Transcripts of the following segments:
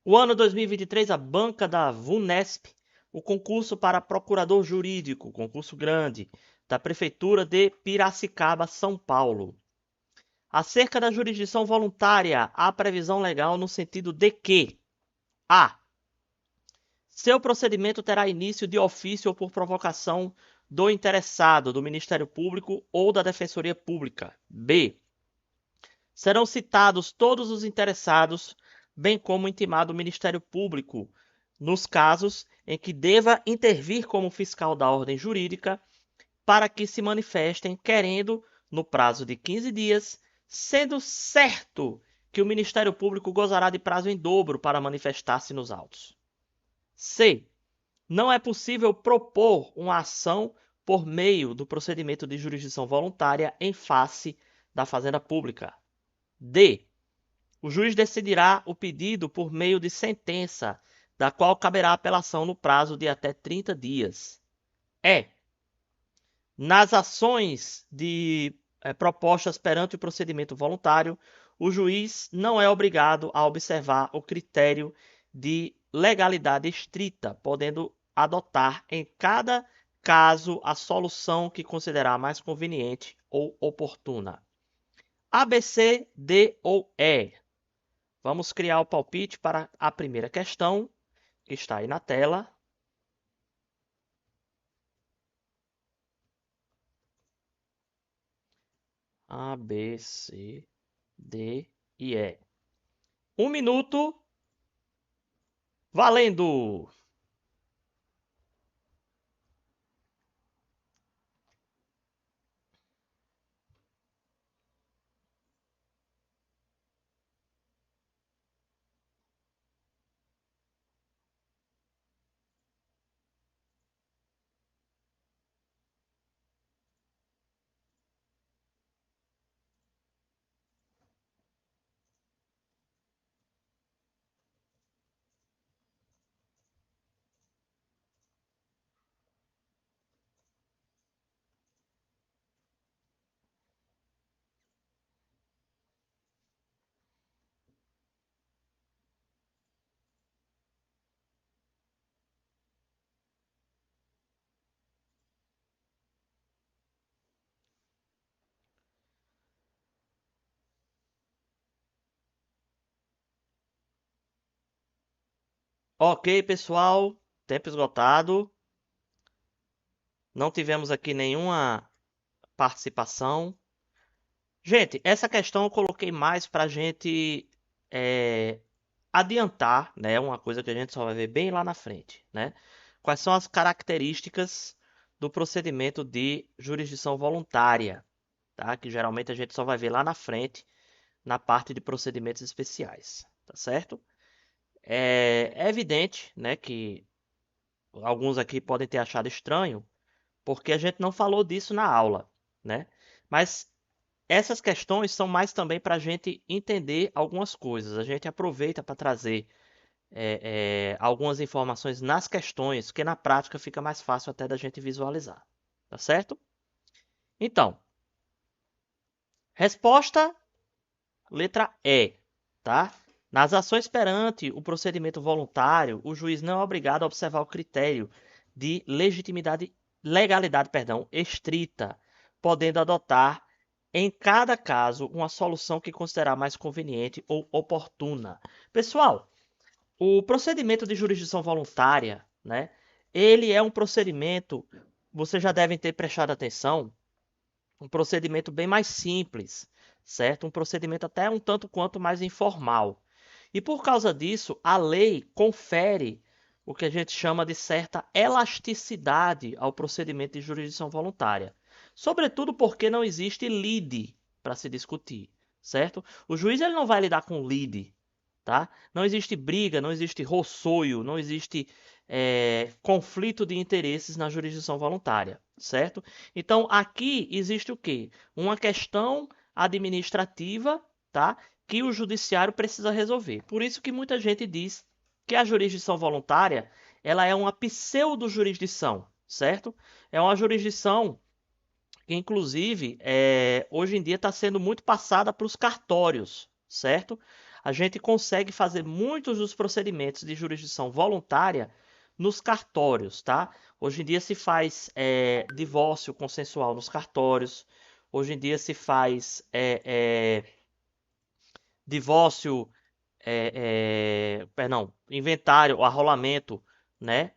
O ano 2023, a banca da VUNESP, o concurso para procurador jurídico, concurso grande, da Prefeitura de Piracicaba, São Paulo. Acerca da jurisdição voluntária, há previsão legal no sentido de que: A. Seu procedimento terá início de ofício ou por provocação do interessado, do Ministério Público ou da Defensoria Pública. B. Serão citados todos os interessados, bem como intimado o Ministério Público, nos casos em que deva intervir como fiscal da ordem jurídica, para que se manifestem querendo, no prazo de 15 dias, sendo certo que o Ministério Público gozará de prazo em dobro para manifestar-se nos autos. C. Não é possível propor uma ação por meio do procedimento de jurisdição voluntária em face da Fazenda Pública. D. O juiz decidirá o pedido por meio de sentença, da qual caberá apelação no prazo de até 30 dias. E. Nas ações propostas perante o procedimento voluntário, o juiz não é obrigado a observar o critério de legalidade estrita, podendo adotar em cada caso a solução que considerar mais conveniente ou oportuna. A, B, C, D ou E. Vamos criar o palpite para a primeira questão, que está aí na tela. A, B, C, D e E. 1 minuto. Valendo! Ok, pessoal, tempo esgotado. Não tivemos aqui nenhuma participação. Gente, essa questão eu coloquei mais para a gente adiantar, né? Uma coisa que a gente só vai ver bem lá na frente, né? Quais são as características do procedimento de jurisdição voluntária, tá? Que geralmente a gente só vai ver lá na frente, na parte de procedimentos especiais, tá certo? É evidente, né, que alguns aqui podem ter achado estranho, porque a gente não falou disso na aula, né? Mas essas questões são mais também para a gente entender algumas coisas. A gente aproveita para trazer algumas informações nas questões, que na prática fica mais fácil até da gente visualizar, tá certo? Então, resposta letra E, tá? Nas ações perante o procedimento voluntário, o juiz não é obrigado a observar o critério de legalidade, estrita, podendo adotar em cada caso uma solução que considerar mais conveniente ou oportuna. Pessoal, o procedimento de jurisdição voluntária, né? Ele é um procedimento, vocês já devem ter prestado atenção, um procedimento bem mais simples, certo? Um procedimento até um tanto quanto mais informal. E por causa disso, a lei confere o que a gente chama de certa elasticidade ao procedimento de jurisdição voluntária. Sobretudo porque não existe lide para se discutir, certo? O juiz ele não vai lidar com lide, tá? Não existe briga, não existe rossoio, não existe conflito de interesses na jurisdição voluntária, certo? Então aqui existe o quê? Uma questão administrativa, tá? Que o judiciário precisa resolver. Por isso que muita gente diz que a jurisdição voluntária ela é uma pseudo-jurisdição, certo? É uma jurisdição que, inclusive, hoje em dia está sendo muito passada para os cartórios, certo? a gente consegue fazer muitos dos procedimentos de jurisdição voluntária nos cartórios, tá? Hoje em dia se faz divórcio consensual nos cartórios. Hoje em dia se faz divórcio, perdão, inventário, arrolamento, né?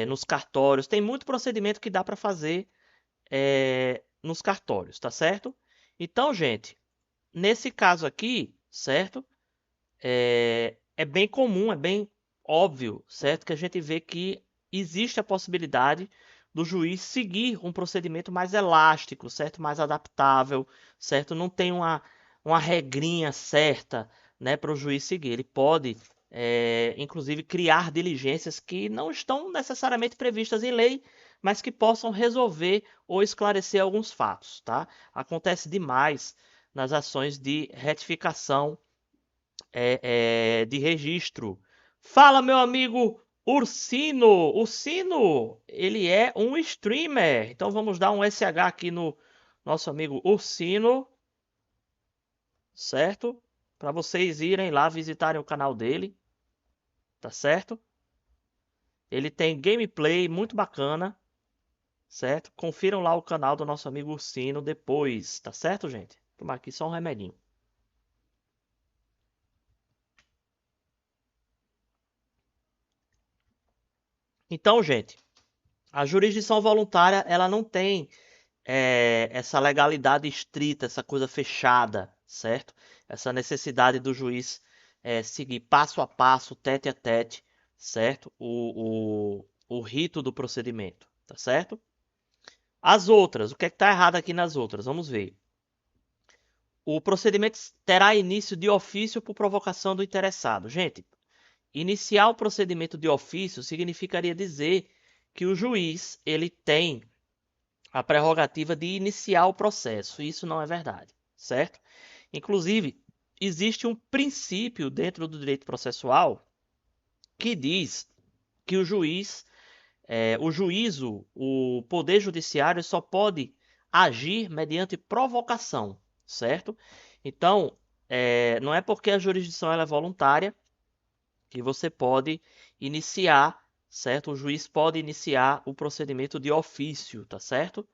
Nos cartórios. Tem muito procedimento que dá para fazer nos cartórios, tá certo? Então, gente, nesse caso aqui, certo? É bem comum, é bem óbvio, certo? Que a gente vê que existe a possibilidade do juiz seguir um procedimento mais elástico, certo? Mais adaptável, certo? Não tem uma regrinha certa, né, para o juiz seguir. Ele pode, inclusive, criar diligências que não estão necessariamente previstas em lei, mas que possam resolver ou esclarecer alguns fatos, tá? Acontece demais nas ações de retificação de registro. Fala, meu amigo Ursino. Ursino, ele é um streamer. Então vamos dar um SH aqui no nosso amigo Ursino, certo? Para vocês irem lá visitarem o canal dele, tá certo? Ele tem gameplay muito bacana, certo? Confiram lá o canal do nosso amigo Ursino depois, tá certo, gente? Vou tomar aqui só um remedinho. Então, gente, a jurisdição voluntária, ela não tem essa legalidade estrita, essa coisa fechada, certo? Essa necessidade do juiz seguir passo a passo, tete a tete, certo? O rito do procedimento, tá certo? As outras, o que é que está errado aqui nas outras? Vamos ver. O procedimento terá início de ofício por provocação do interessado. Gente, iniciar o procedimento de ofício significaria dizer que o juiz ele tem a prerrogativa de iniciar o processo. Isso não é verdade, certo? Inclusive, existe um princípio dentro do direito processual que diz que o juiz, o juízo, o poder judiciário só pode agir mediante provocação, certo? Então, não é porque a jurisdição ela é voluntária que você pode iniciar, certo? O juiz pode iniciar o procedimento de ofício, tá certo?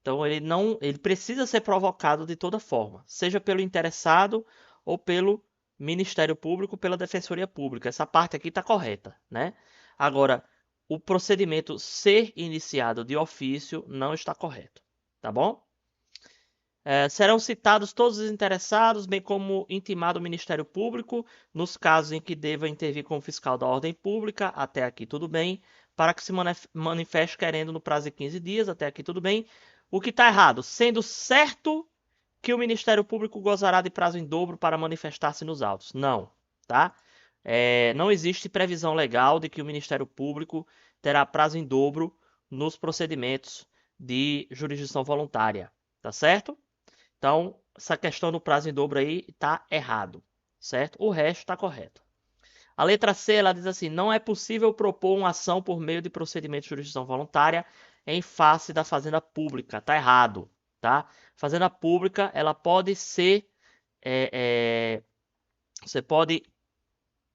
Então ele precisa ser provocado de toda forma, seja pelo interessado ou pelo Ministério Público, pela Defensoria Pública. Essa parte aqui está correta, né? Agora, o procedimento ser iniciado de ofício não está correto, tá bom? Serão citados todos os interessados, bem como intimado o Ministério Público, nos casos em que deva intervir como fiscal da ordem pública, até aqui tudo bem, para que se manifeste querendo no prazo de 15 dias, até aqui tudo bem. O que está errado? Sendo certo que o Ministério Público gozará de prazo em dobro para manifestar-se nos autos. Não, tá? Não existe previsão legal de que o Ministério Público terá prazo em dobro nos procedimentos de jurisdição voluntária, tá certo? Então, essa questão do prazo em dobro aí está errado, certo? O resto está correto. A letra C, ela diz assim, não é possível propor uma ação por meio de procedimento de jurisdição voluntária em face da fazenda pública. Está errado, tá? Fazenda pública, ela pode ser... você pode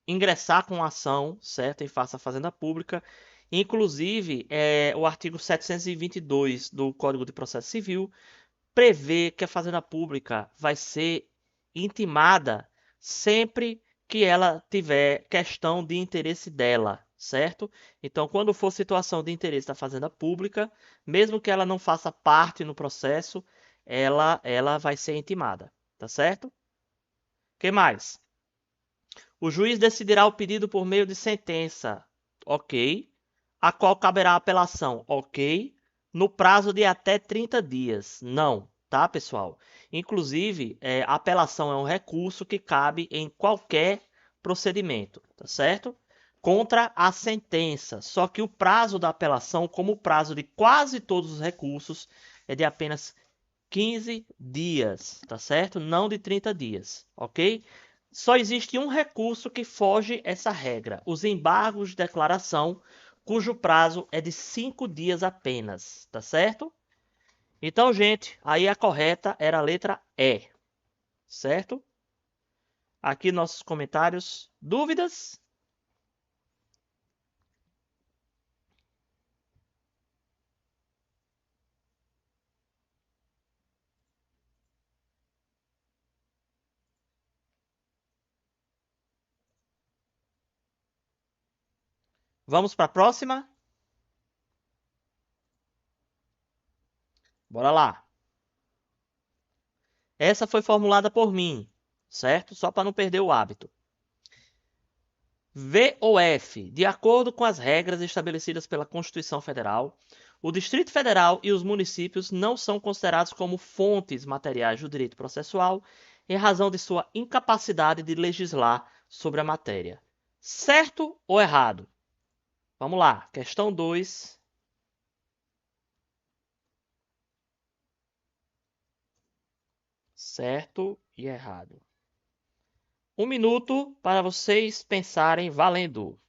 ingressar com ação, certo? Em face da fazenda pública. Inclusive, o artigo 722 do Código de Processo Civil prevê que a fazenda pública vai ser intimada sempre que ela tiver questão de interesse dela, certo? Então, quando for situação de interesse da fazenda pública, mesmo que ela não faça parte no processo, ela vai ser intimada, tá certo? O que mais? O juiz decidirá o pedido por meio de sentença, ok? A qual caberá apelação, ok? No prazo de até 30 dias, não, tá, pessoal? Inclusive, a apelação é um recurso que cabe em qualquer procedimento, tá certo? Contra a sentença. Só que o prazo da apelação, como o prazo de quase todos os recursos, é de apenas 15 dias, tá certo? Não de 30 dias, ok? Só existe um recurso que foge essa regra: os embargos de declaração, cujo prazo é de 5 dias apenas, tá certo? Então, gente, aí a correta era a letra E, certo? aqui nossos comentários. Dúvidas? Vamos para a próxima? Bora lá. Essa foi formulada por mim, certo? Só para não perder o hábito. VOF, de acordo com as regras estabelecidas pela Constituição Federal, o Distrito Federal e os municípios não são considerados como fontes materiais do direito processual em razão de sua incapacidade de legislar sobre a matéria. Certo ou errado? Vamos lá, questão 2. Certo e errado. 1 minuto para vocês pensarem valendo.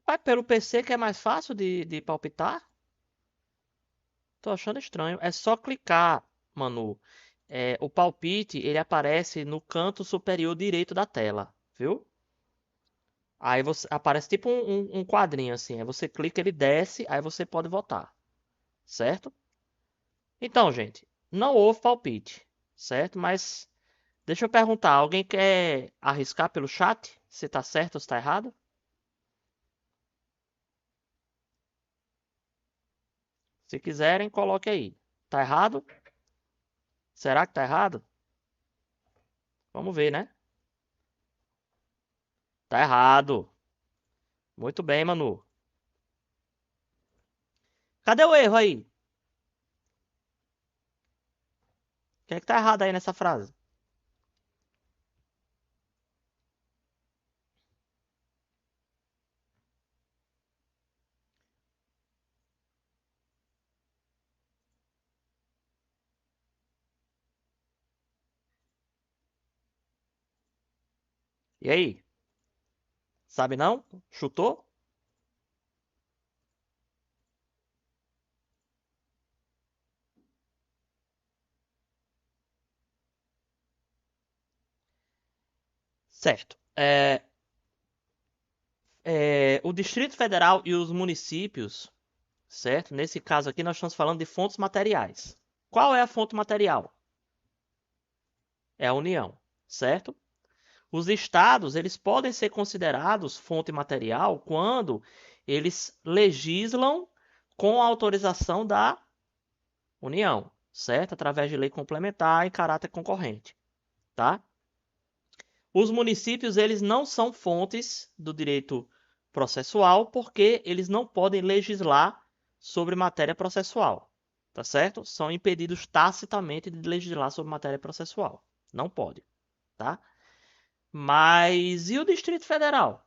Vai pelo PC que é mais fácil de palpitar? Tô achando estranho. É só clicar, Manu. O palpite, ele aparece no canto superior direito da tela, viu? Aí você aparece tipo um quadrinho assim. Aí você clica, ele desce, aí você pode votar, certo? Então, gente, não houve palpite, certo? Mas deixa eu perguntar, alguém quer arriscar pelo chat se tá certo ou se tá errado? Se quiserem, coloque aí. Tá errado? Será que tá errado? Vamos ver, né? Tá errado. Muito bem, Manu. Cadê o erro aí? O que é que tá errado aí nessa frase? E aí? Sabe não? Chutou? Certo. O Distrito Federal e os municípios, certo? Nesse caso aqui, nós estamos falando de fontes materiais. Qual é a fonte material? É a União, certo? Os estados, eles podem ser considerados fonte material quando eles legislam com a autorização da União, certo? Através de lei complementar em caráter concorrente, tá? Os municípios, eles não são fontes do direito processual porque eles não podem legislar sobre matéria processual, tá certo? São impedidos tacitamente de legislar sobre matéria processual. Não pode, tá? Mas e o Distrito Federal?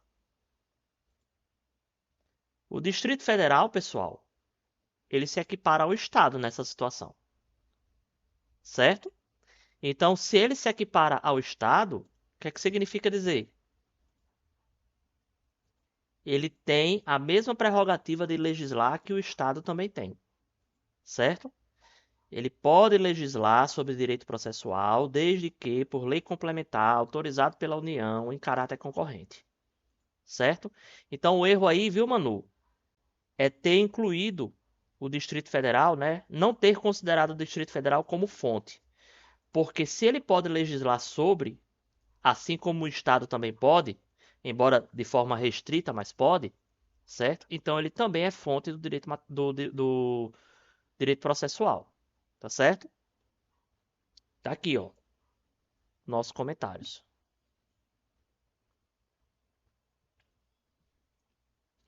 O Distrito Federal, pessoal, ele se equipara ao Estado nessa situação, certo? Então, se ele se equipara ao Estado, o que é que significa dizer? Ele tem a mesma prerrogativa de legislar que o Estado também tem, certo? Ele pode legislar sobre direito processual desde que, por lei complementar, autorizado pela União em caráter concorrente, certo? Então, o erro aí, viu, Manu, é ter incluído o Distrito Federal, né? Não ter considerado o Distrito Federal como fonte. Porque se ele pode legislar sobre, assim como o Estado também pode, embora de forma restrita, mas pode, certo? Então ele também é fonte do do direito processual, tá certo? Tá aqui, ó, nossos comentários.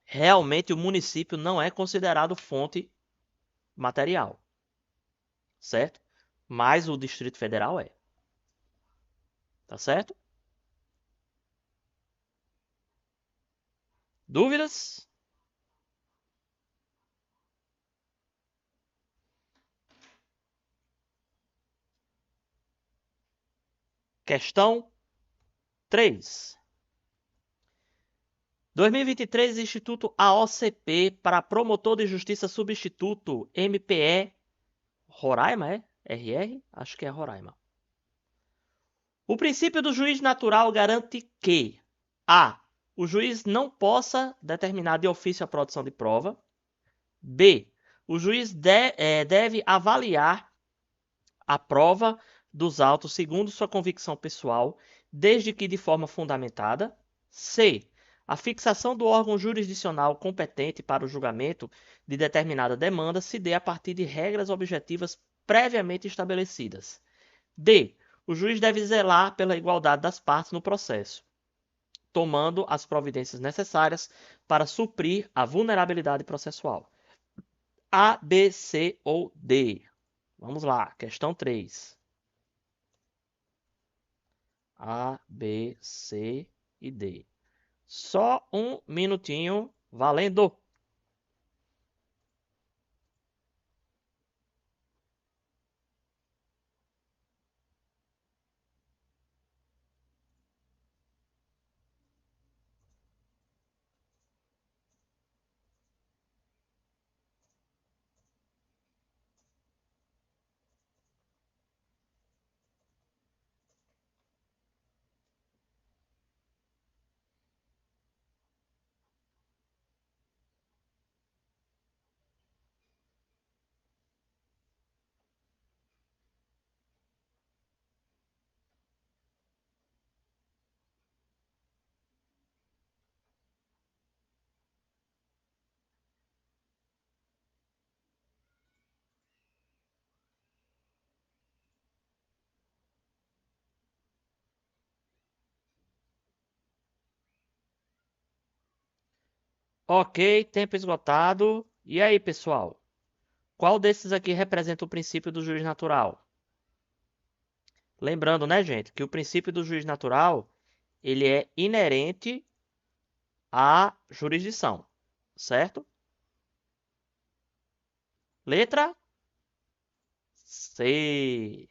Realmente o município não é considerado fonte material, certo? Mas o Distrito Federal é, tá certo? Dúvidas? Questão 3. 2023, Instituto AOCP para Promotor de Justiça Substituto MPE Roraima, é? RR? Acho que é Roraima. O princípio do juiz natural garante que a. O juiz não possa determinar de ofício a produção de prova. B. O juiz deve avaliar a prova dos autos segundo sua convicção pessoal, desde que de forma fundamentada. C. A fixação do órgão jurisdicional competente para o julgamento de determinada demanda se dê a partir de regras objetivas previamente estabelecidas. D. O juiz deve zelar pela igualdade das partes no processo, tomando as providências necessárias para suprir a vulnerabilidade processual. A, B, C ou D? Vamos lá, questão 3. A, B, C e D. Só um minutinho, valendo! Ok, tempo esgotado. E aí, pessoal? Qual desses aqui representa o princípio do juiz natural? Lembrando, né, gente, que o princípio do juiz natural, ele é inerente à jurisdição, certo? Letra C.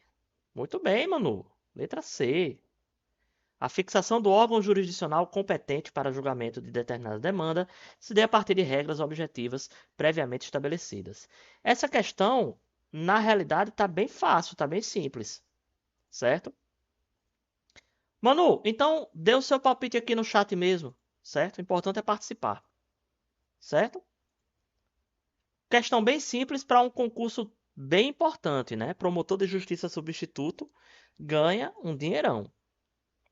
Muito bem, Manu. Letra C. A fixação do órgão jurisdicional competente para julgamento de determinada demanda se dê a partir de regras objetivas previamente estabelecidas. Essa questão, na realidade, está bem fácil, está bem simples, certo? Manu, então dê o seu palpite aqui no chat mesmo, certo? O importante é participar, certo? Questão bem simples para um concurso bem importante, né? Promotor de justiça substituto ganha um dinheirão,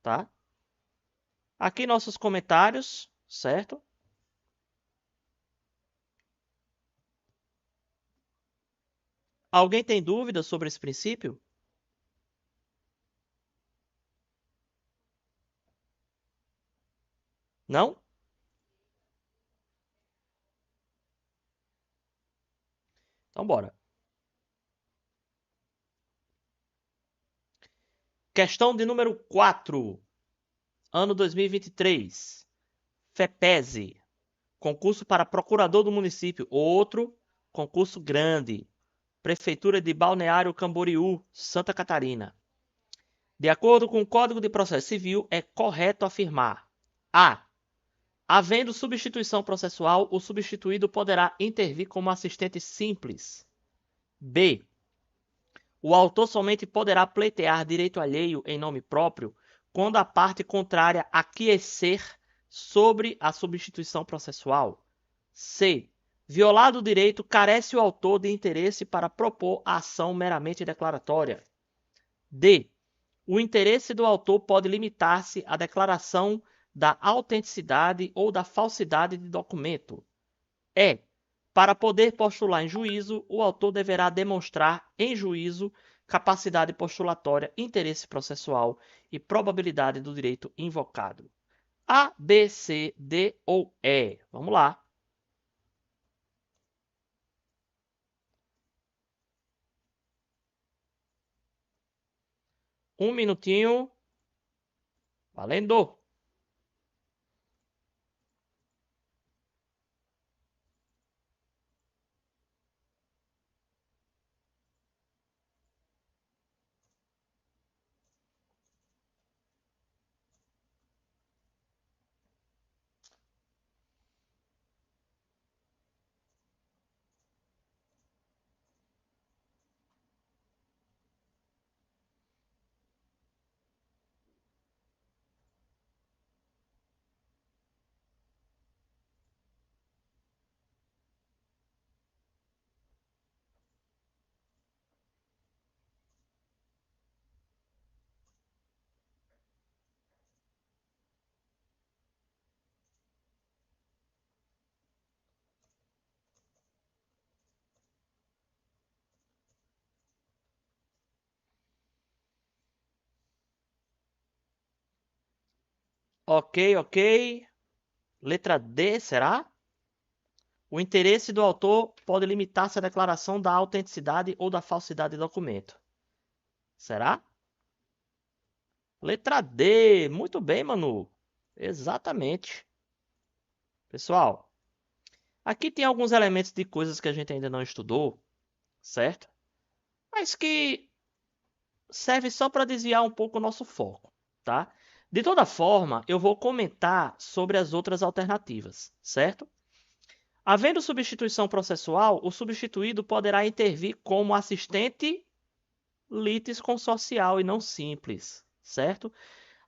tá? Aqui nossos comentários, certo? Alguém tem dúvidas sobre esse princípio? Não? Então bora. Questão de número 4, ano 2023. FEPESE, concurso para procurador do município, outro concurso grande. Prefeitura de Balneário Camboriú, Santa Catarina. De acordo com o Código de Processo Civil, é correto afirmar: A. Havendo substituição processual, o substituído poderá intervir como assistente simples. B. O autor somente poderá pleitear direito alheio em nome próprio quando a parte contrária aquiescer sobre a substituição processual. C. Violado o direito, carece o autor de interesse para propor a ação meramente declaratória. D. O interesse do autor pode limitar-se à declaração da autenticidade ou da falsidade de documento. Para poder postular em juízo, o autor deverá demonstrar em juízo capacidade postulatória, interesse processual e probabilidade do direito invocado. A, B, C, D ou E? Vamos lá. Um minutinho. Valendo! Ok, ok. Letra D, será? O interesse do autor pode limitar-se à declaração da autenticidade ou da falsidade do documento. Será? Letra D. Muito bem, Manu. Exatamente. Pessoal, aqui tem alguns elementos de coisas que a gente ainda não estudou, certo? Mas que serve só para desviar um pouco o nosso foco, tá? De toda forma, eu vou comentar sobre as outras alternativas, certo? Havendo substituição processual, o substituído poderá intervir como assistente litisconsorcial e não simples, certo?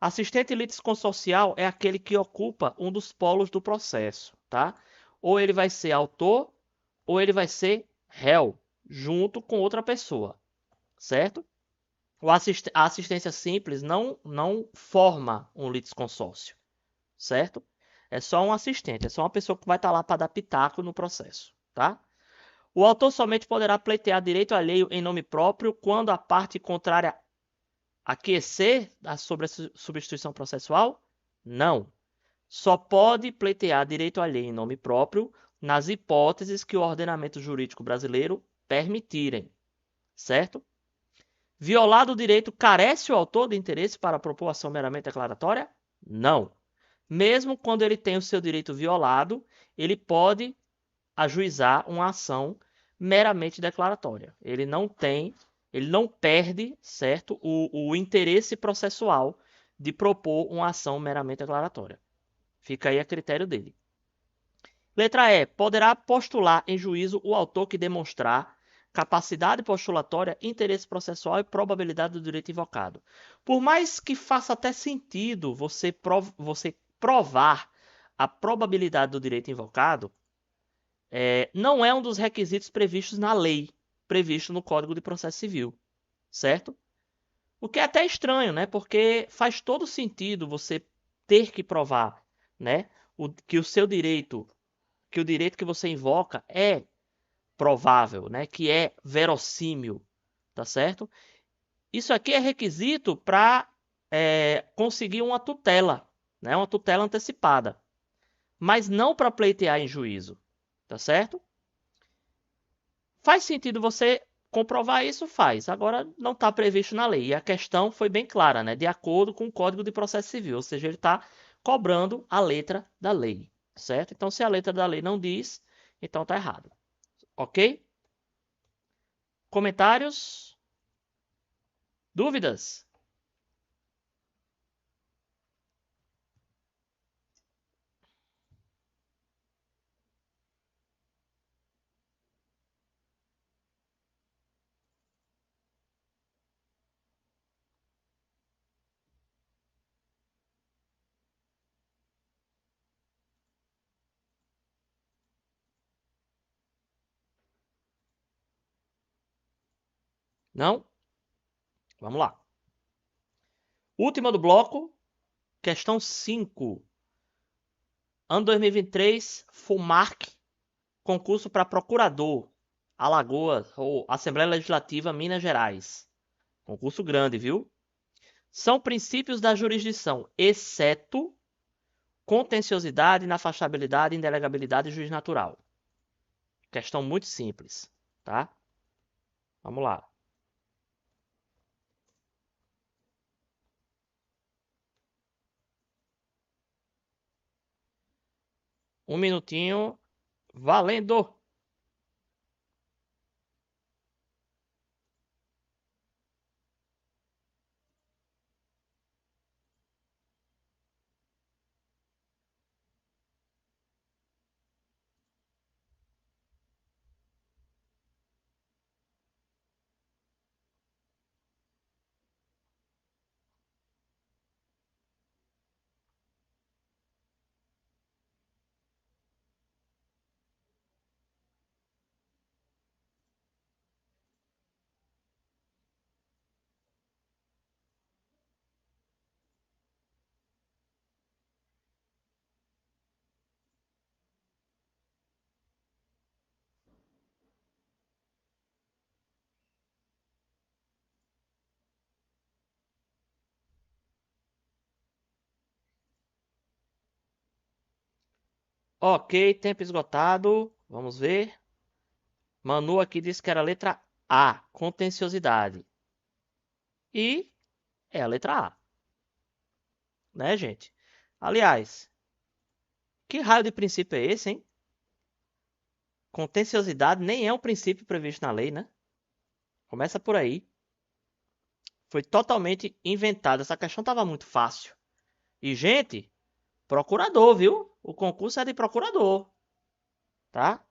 Assistente litisconsorcial é aquele que ocupa um dos polos do processo, tá? Ou ele vai ser autor, ou ele vai ser réu, junto com outra pessoa, certo? A assistência simples não forma um litisconsórcio, certo? É só um assistente, é só uma pessoa que vai estar lá para dar pitaco no processo, tá? O autor somente poderá pleitear direito alheio em nome próprio quando a parte contrária aquecer sobre a substituição processual? Não. Só pode pleitear direito alheio em nome próprio nas hipóteses que o ordenamento jurídico brasileiro permitirem, certo? Violado o direito, carece o autor de interesse para propor ação meramente declaratória? Não. Mesmo quando ele tem o seu direito violado, ele pode ajuizar uma ação meramente declaratória. Ele não perde, certo, o interesse processual de propor uma ação meramente declaratória. Fica aí a critério dele. Letra E. Poderá postular em juízo o autor que demonstrar capacidade postulatória, interesse processual e probabilidade do direito invocado. Por mais que faça até sentido você provar a probabilidade do direito invocado, não é um dos requisitos previstos na lei, previsto no Código de Processo Civil, certo? O que é até estranho, né? Porque faz todo sentido você ter que provar, né, que o seu direito, que o direito que você invoca é provável, né, que é verossímil, tá certo? Isso aqui é requisito para conseguir uma tutela, né, uma tutela antecipada, mas não para pleitear em juízo, tá certo? Faz sentido você comprovar isso? Faz. Agora não está previsto na lei. E a questão foi bem clara, né? De acordo com o Código de Processo Civil. Ou seja, ele está cobrando a letra da lei. Certo? Então, se a letra da lei não diz, então está errado. Ok? Comentários? Dúvidas? Não? Vamos lá. Última do bloco, questão 5. Ano 2023, FUMARC, concurso para procurador, Alagoas, ou Assembleia Legislativa, Minas Gerais. Concurso grande, viu? São princípios da jurisdição, exceto contenciosidade, inafastabilidade, indelegabilidade e juiz natural. Questão muito simples, tá? Vamos lá. Um minutinho, valendo! Ok, tempo esgotado. Vamos ver. Manu aqui disse que era a letra A, contenciosidade. E é a letra A, né, gente? Aliás, que raio de princípio é esse, hein? Contenciosidade nem é um princípio previsto na lei, né? Começa por aí. Foi totalmente inventado. Essa questão estava muito fácil. E, gente, procurador, viu? O concurso é de procurador, tá?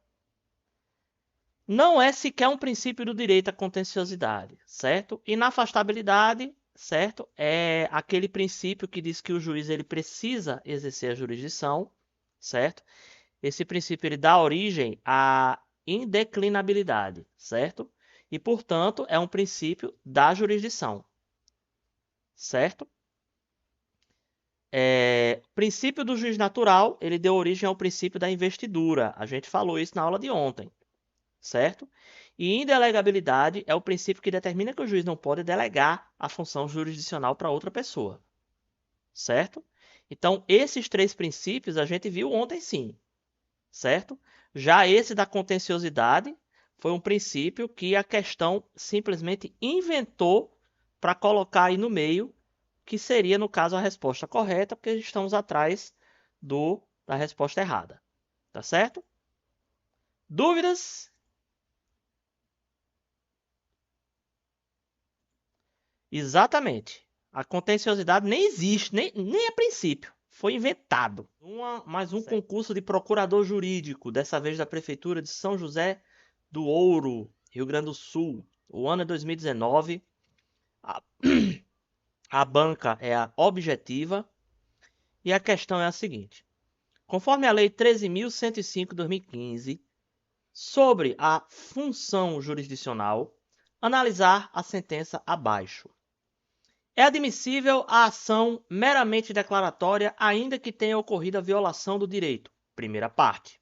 Não é sequer um princípio do direito à contenciosidade, certo? Inafastabilidade, certo? É aquele princípio que diz que o juiz ele precisa exercer a jurisdição, certo? Esse princípio ele dá origem à indeclinabilidade, certo? E, portanto, é um princípio da jurisdição, certo? O princípio do juiz natural, ele deu origem ao princípio da investidura. A gente falou isso na aula de ontem, certo? E indelegabilidade é o princípio que determina que o juiz não pode delegar a função jurisdicional para outra pessoa, certo? Então, esses três princípios a gente viu ontem sim, certo? Já esse da contenciosidade foi um princípio que a questão simplesmente inventou para colocar aí no meio, que seria, no caso, a resposta correta, porque estamos atrás da resposta errada, tá certo? Dúvidas? Exatamente. A contenciosidade nem existe, nem a princípio. Foi inventado. Mais um concurso de procurador jurídico, dessa vez da Prefeitura de São José do Ouro, Rio Grande do Sul. O ano é 2019. A, a banca é a objetiva. E a questão é a seguinte. Conforme a Lei 13.105/2015, sobre a função jurisdicional, analisar a sentença abaixo. É admissível a ação meramente declaratória, ainda que tenha ocorrido a violação do direito. Primeira parte.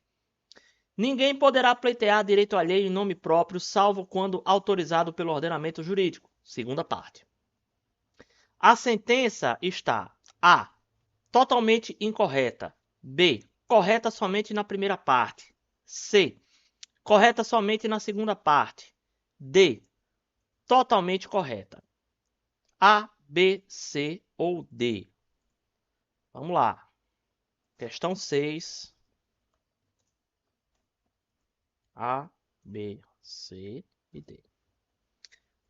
Ninguém poderá pleitear direito alheio em nome próprio, salvo quando autorizado pelo ordenamento jurídico. Segunda parte. A sentença está: A. Totalmente incorreta. B. Correta somente na primeira parte. C. Correta somente na segunda parte. D. Totalmente correta. A, B, C ou D? Vamos lá. Questão 6. A, B, C e D.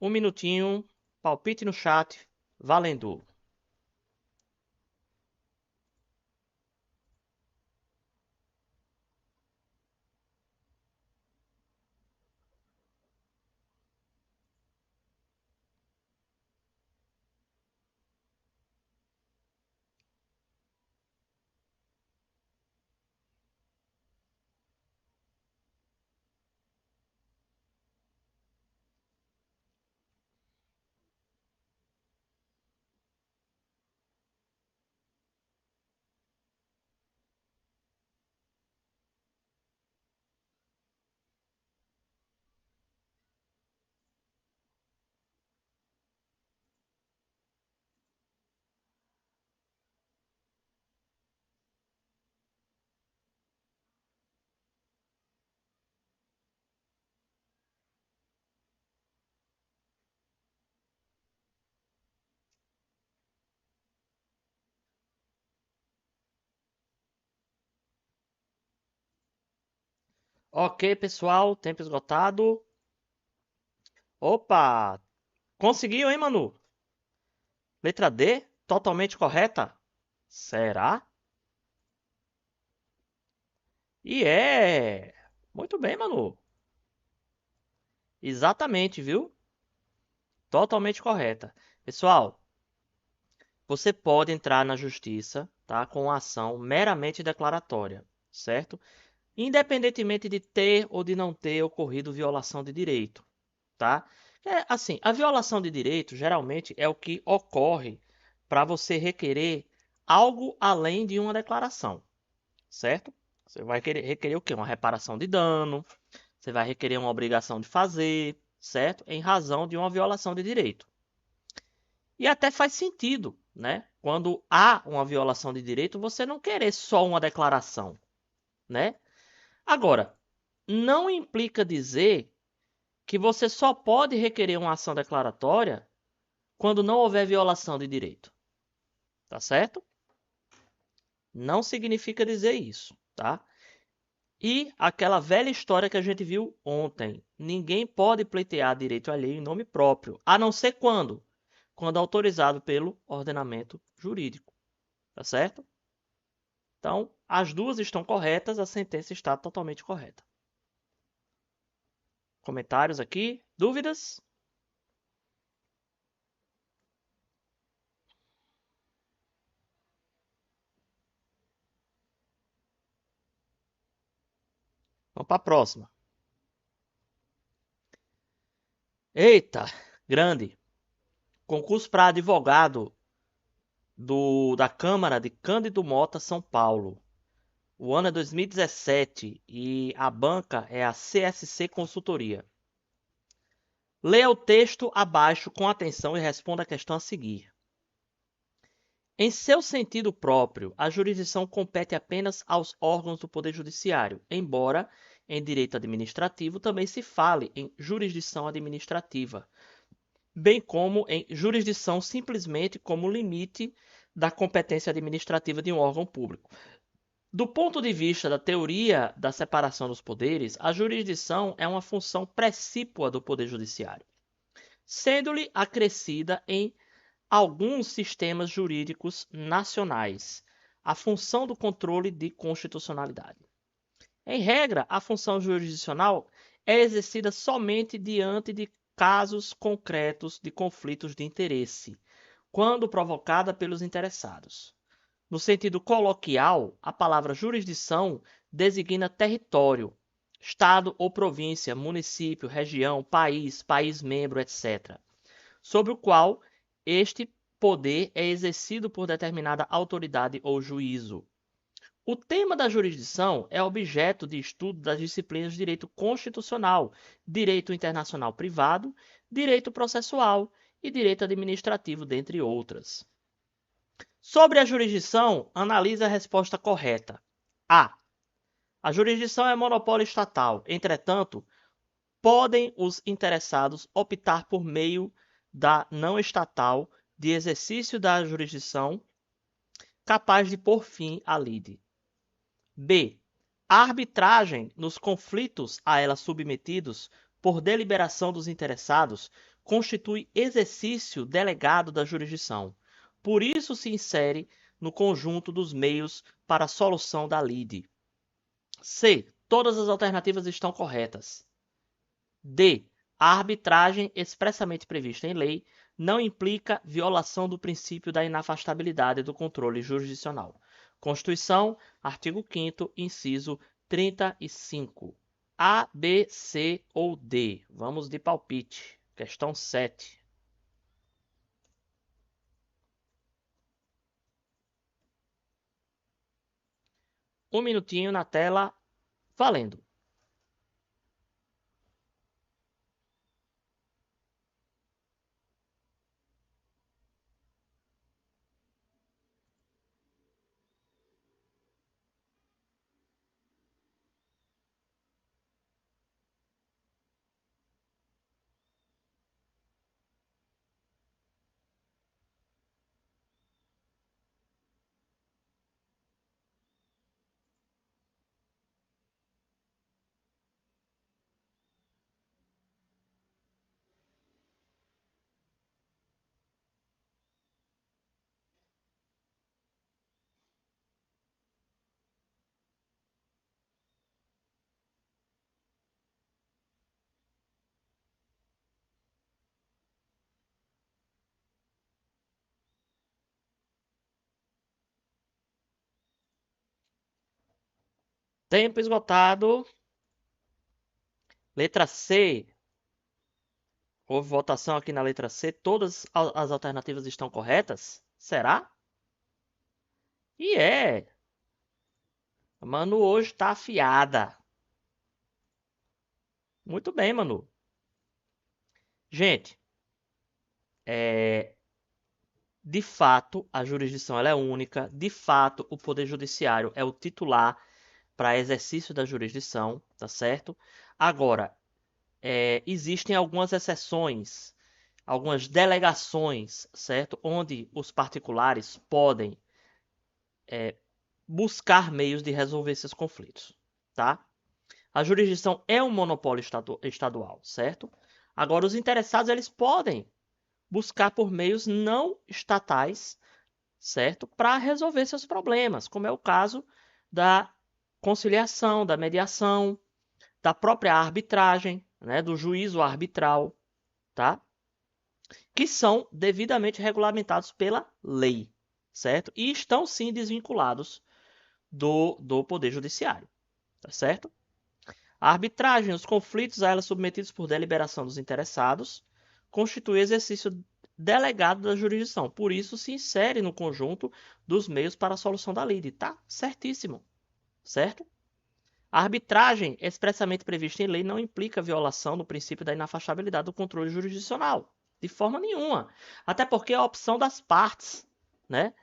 Um minutinho. Palpite no chat. Valendo. Ok, pessoal, tempo esgotado. Opa! Conseguiu, hein, Manu? Letra D, totalmente correta? Será? E é! Muito bem, Manu. Exatamente, viu? Totalmente correta. Pessoal, você pode entrar na justiça, tá, com uma ação meramente declaratória, certo? Independentemente de ter ou de não ter ocorrido violação de direito, tá? Assim, a violação de direito geralmente é o que ocorre para você requerer algo além de uma declaração, certo? Você vai requerer o quê? Uma reparação de dano, você vai requerer uma obrigação de fazer, certo? Em razão de uma violação de direito. E até faz sentido, né? Quando há uma violação de direito, você não querer só uma declaração, né? Agora, não implica dizer que você só pode requerer uma ação declaratória quando não houver violação de direito, tá certo? Não significa dizer isso, tá? E aquela velha história que a gente viu ontem, ninguém pode pleitear direito alheio em nome próprio, a não ser quando? Quando autorizado pelo ordenamento jurídico, tá certo? Então, as duas estão corretas, a sentença está totalmente correta. Comentários aqui? Dúvidas? Vamos para a próxima. Eita, grande. Concurso para advogado da Câmara de Cândido Mota, São Paulo. O ano é 2017 e a banca é a CSC Consultoria. Leia o texto abaixo com atenção e responda a questão a seguir. Em seu sentido próprio, a jurisdição compete apenas aos órgãos do Poder Judiciário, embora em direito administrativo também se fale em jurisdição administrativa, bem como em jurisdição simplesmente como limite da competência administrativa de um órgão público. Do ponto de vista da teoria da separação dos poderes, a jurisdição é uma função precípua do Poder Judiciário, sendo-lhe acrescida em alguns sistemas jurídicos nacionais a função do controle de constitucionalidade. Em regra, a função jurisdicional é exercida somente diante de casos concretos de conflitos de interesse, quando provocada pelos interessados. No sentido coloquial, a palavra jurisdição designa território, estado ou província, município, região, país, país-membro, etc., sobre o qual este poder é exercido por determinada autoridade ou juízo. O tema da jurisdição é objeto de estudo das disciplinas de direito constitucional, direito internacional privado, direito processual e direito administrativo, dentre outras. Sobre a jurisdição, analise a resposta correta. A. A jurisdição é monopólio estatal. Entretanto, podem os interessados optar por meio da não estatal de exercício da jurisdição capaz de pôr fim à lide. B. A arbitragem nos conflitos a ela submetidos por deliberação dos interessados constitui exercício delegado da jurisdição. Por isso se insere no conjunto dos meios para a solução da lide. C. Todas as alternativas estão corretas. D. A arbitragem expressamente prevista em lei não implica violação do princípio da inafastabilidade do controle jurisdicional. Constituição, artigo 5º, inciso 35. A, B, C ou D? Vamos de palpite. Questão 7. Um minutinho na tela, valendo. Tempo esgotado. Letra C. Houve votação aqui na letra C. Todas as alternativas estão corretas? Será? E é. Manu hoje tá afiada. Muito bem, Manu. Gente, de fato, a jurisdição ela é única. De fato, o Poder Judiciário é o titular para exercício da jurisdição, tá certo? Agora, existem algumas exceções, algumas delegações, certo? Onde os particulares podem buscar meios de resolver esses conflitos, tá? A jurisdição é um monopólio estadual, certo? Agora, os interessados eles podem buscar por meios não estatais, certo? Para resolver seus problemas, como é o caso da conciliação, da mediação, da própria arbitragem, né, do juízo arbitral, tá? Que são devidamente regulamentados pela lei, certo? E estão sim desvinculados do Poder Judiciário, tá certo? A arbitragem, os conflitos a ela submetidos por deliberação dos interessados, constitui exercício delegado da jurisdição. Por isso, se insere no conjunto dos meios para a solução da lide. Tá certíssimo, certo? A arbitragem, expressamente prevista em lei, não implica violação do princípio da inafastabilidade do controle jurisdicional, de forma nenhuma. Até porque é a opção das partes, né?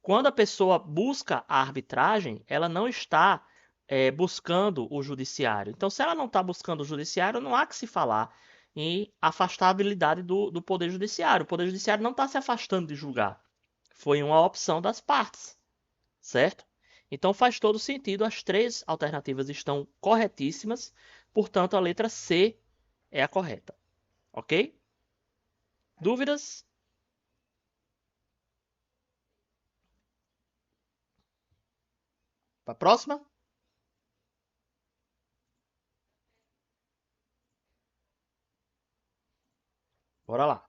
Quando a pessoa busca a arbitragem, ela não está buscando o judiciário. Então, se ela não está buscando o judiciário, não há que se falar em afastabilidade do Poder Judiciário. O Poder Judiciário não está se afastando de julgar. Foi uma opção das partes, certo? Então faz todo sentido, as três alternativas estão corretíssimas, portanto a letra C é a correta, ok? Dúvidas? Para a próxima? Bora lá.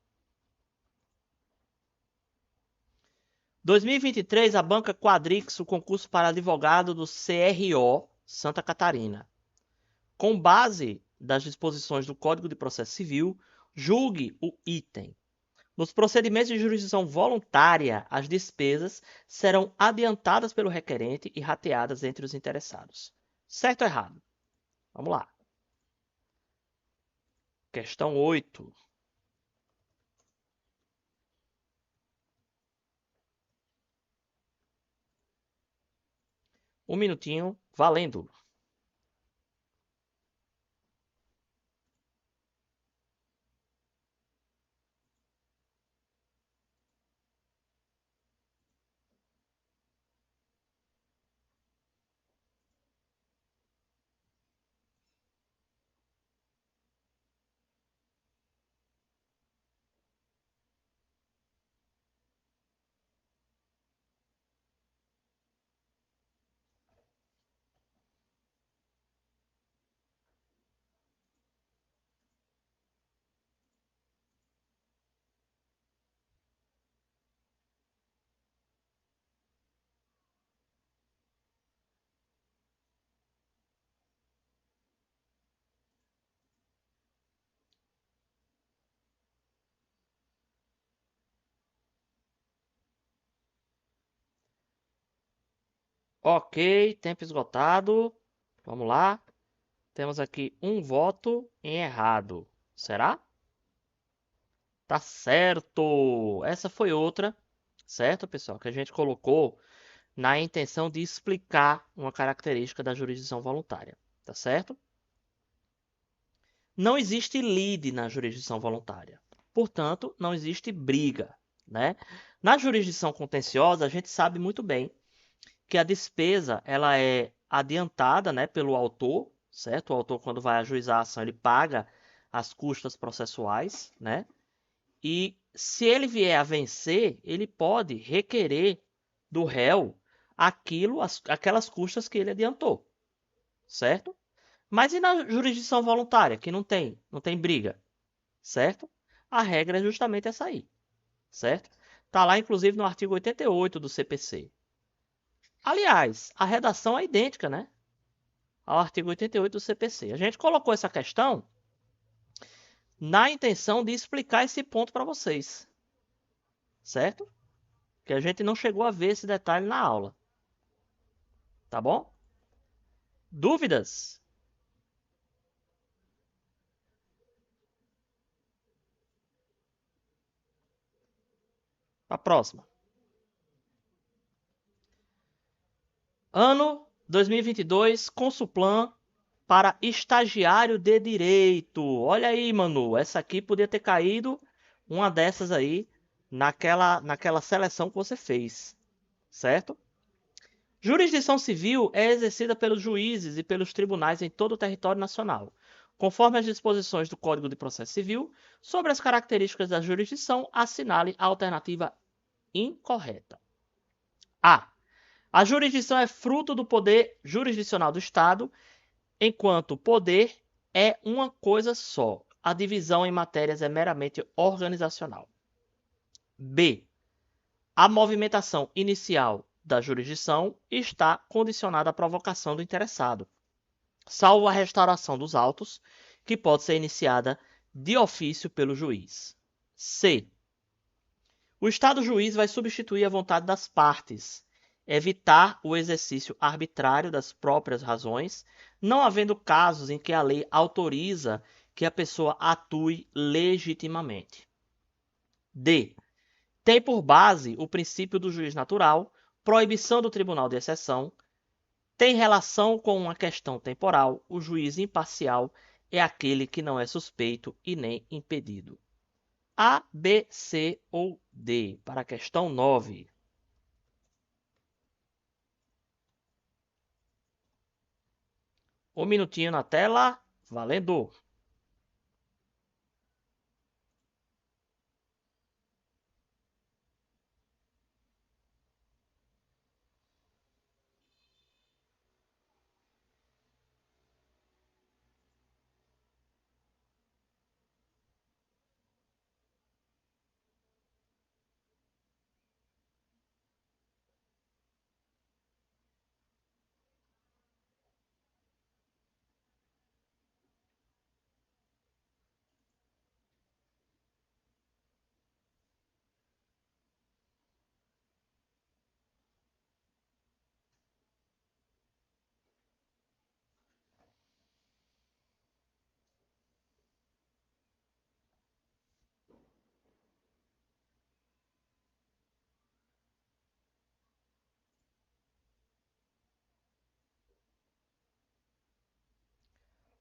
2023, a banca Quadrix, o concurso para advogado do CRO Santa Catarina. Com base das disposições do Código de Processo Civil, julgue o item. Nos procedimentos de jurisdição voluntária, as despesas serão adiantadas pelo requerente e rateadas entre os interessados. Certo ou errado? Vamos lá. Questão 8. Um minutinho, valendo. Ok, tempo esgotado. Vamos lá. Temos aqui um voto em errado. Será? Tá certo! Essa foi outra, certo, pessoal? Que a gente colocou na intenção de explicar uma característica da jurisdição voluntária, tá certo? Não existe lide na jurisdição voluntária. Portanto, não existe briga, né? Na jurisdição contenciosa, a gente sabe muito bem que a despesa ela é adiantada, né, pelo autor, certo? O autor, quando vai ajuizar a ação, ele paga as custas processuais, né? E se ele vier a vencer, ele pode requerer do réu aquelas custas que ele adiantou, certo? Mas e na jurisdição voluntária, que não tem briga, certo? A regra é justamente essa aí, certo? Tá lá, inclusive, no artigo 88 do CPC. Aliás, a redação é idêntica, né? ao artigo 88 do CPC. A gente colocou essa questão na intenção de explicar esse ponto para vocês, certo? Que a gente não chegou a ver esse detalhe na aula, tá bom? Dúvidas? A próxima. Ano 2022, Consulplan para estagiário de direito. Olha aí, Manu, essa aqui podia ter caído uma dessas aí naquela seleção que você fez, certo? Jurisdição civil é exercida pelos juízes e pelos tribunais em todo o território nacional, conforme as disposições do Código de Processo Civil. Sobre as características da jurisdição, assinale a alternativa incorreta. A. A jurisdição é fruto do poder jurisdicional do Estado, enquanto o poder é uma coisa só. A divisão em matérias é meramente organizacional. B. A movimentação inicial da jurisdição está condicionada à provocação do interessado, salvo a restauração dos autos, que pode ser iniciada de ofício pelo juiz. C. O Estado juiz vai substituir a vontade das partes, evitar o exercício arbitrário das próprias razões, não havendo casos em que a lei autoriza que a pessoa atue legitimamente. D. Tem por base o princípio do juiz natural, proibição do tribunal de exceção, tem relação com uma questão temporal, o juiz imparcial é aquele que não é suspeito e nem impedido. A, B, C ou D, para a questão 9. Um minutinho na tela, valendo!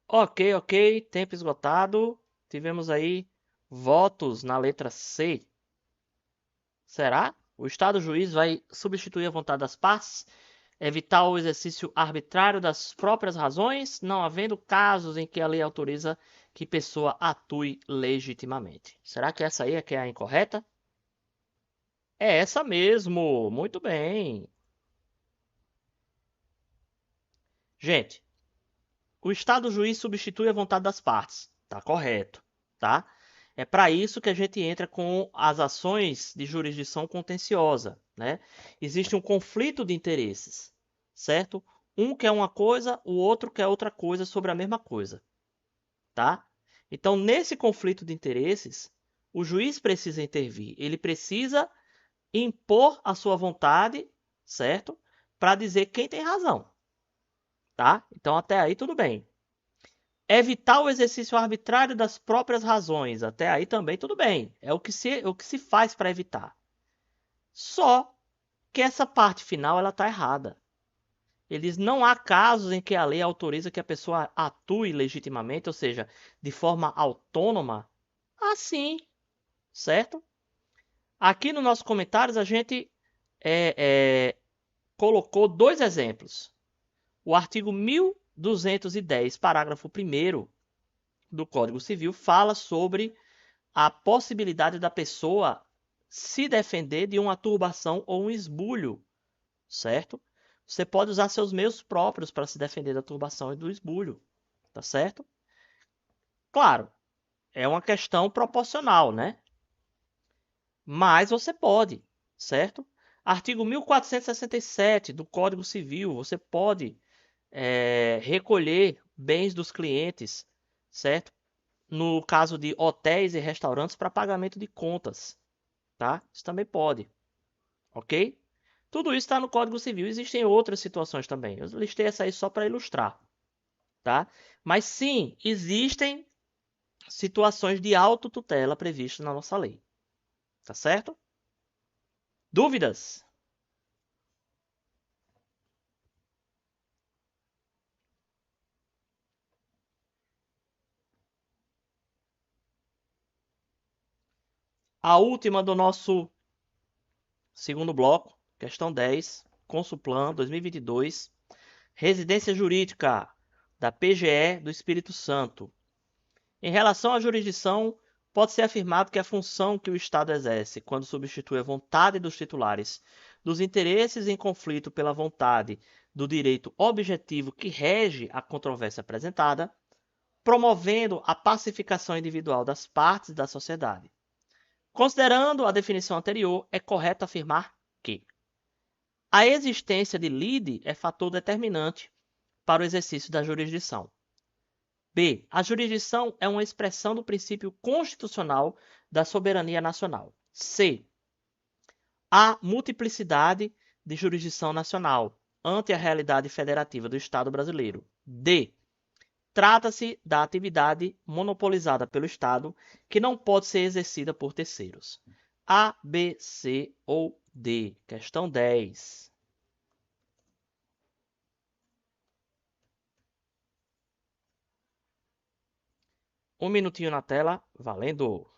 Ok, tempo esgotado. Tivemos aí votos na letra C. Será? O Estado juiz vai substituir a vontade das partes, evitar o exercício arbitrário das próprias razões, não havendo casos em que a lei autoriza que pessoa atue legitimamente. Será que essa aí é que é a incorreta? É essa mesmo. Muito bem. Gente, o Estado juiz substitui a vontade das partes. Tá correto, tá? É para isso que a gente entra com as ações de jurisdição contenciosa, né? Existe um conflito de interesses, certo? Um quer uma coisa, o outro quer outra coisa sobre a mesma coisa, tá? Então, nesse conflito de interesses, o juiz precisa intervir. Ele precisa impor a sua vontade, certo? Para dizer quem tem razão, tá? Então, até aí tudo bem. Evitar o exercício arbitrário das próprias razões. Até aí também tudo bem. É o que se faz para evitar. Só que essa parte final ela está errada. Eles não há casos em que a lei autoriza que a pessoa atue legitimamente, ou seja, de forma autônoma, assim, certo? Aqui nos nossos comentários a gente colocou dois exemplos. O artigo 1210, parágrafo 1º do Código Civil fala sobre a possibilidade da pessoa se defender de uma turbação ou um esbulho, certo? Você pode usar seus meios próprios para se defender da turbação e do esbulho, tá certo? Claro, é uma questão proporcional, né? Mas você pode, certo? Artigo 1467 do Código Civil, você pode recolher bens dos clientes, certo? No caso de hotéis e restaurantes para pagamento de contas, tá? Isso também pode, ok? Tudo isso está no Código Civil. Existem outras situações também. Eu listei essa aí só para ilustrar, tá? Mas sim, existem situações de autotutela previstas na nossa lei, tá certo? Dúvidas? A última do nosso segundo bloco, questão 10, Consulplan 2022, residência jurídica da PGE do Espírito Santo. Em relação à jurisdição, pode ser afirmado que a função que o Estado exerce quando substitui a vontade dos titulares dos interesses em conflito pela vontade do direito objetivo que rege a controvérsia apresentada, promovendo a pacificação individual das partes da sociedade. Considerando a definição anterior, é correto afirmar que a existência de lide é fator determinante para o exercício da jurisdição. B. A jurisdição é uma expressão do princípio constitucional da soberania nacional. C. Há multiplicidade de jurisdição nacional ante a realidade federativa do Estado brasileiro. D. Trata-se da atividade monopolizada pelo Estado que não pode ser exercida por terceiros. A, B, C ou D. Questão 10. Um minutinho na tela, valendo!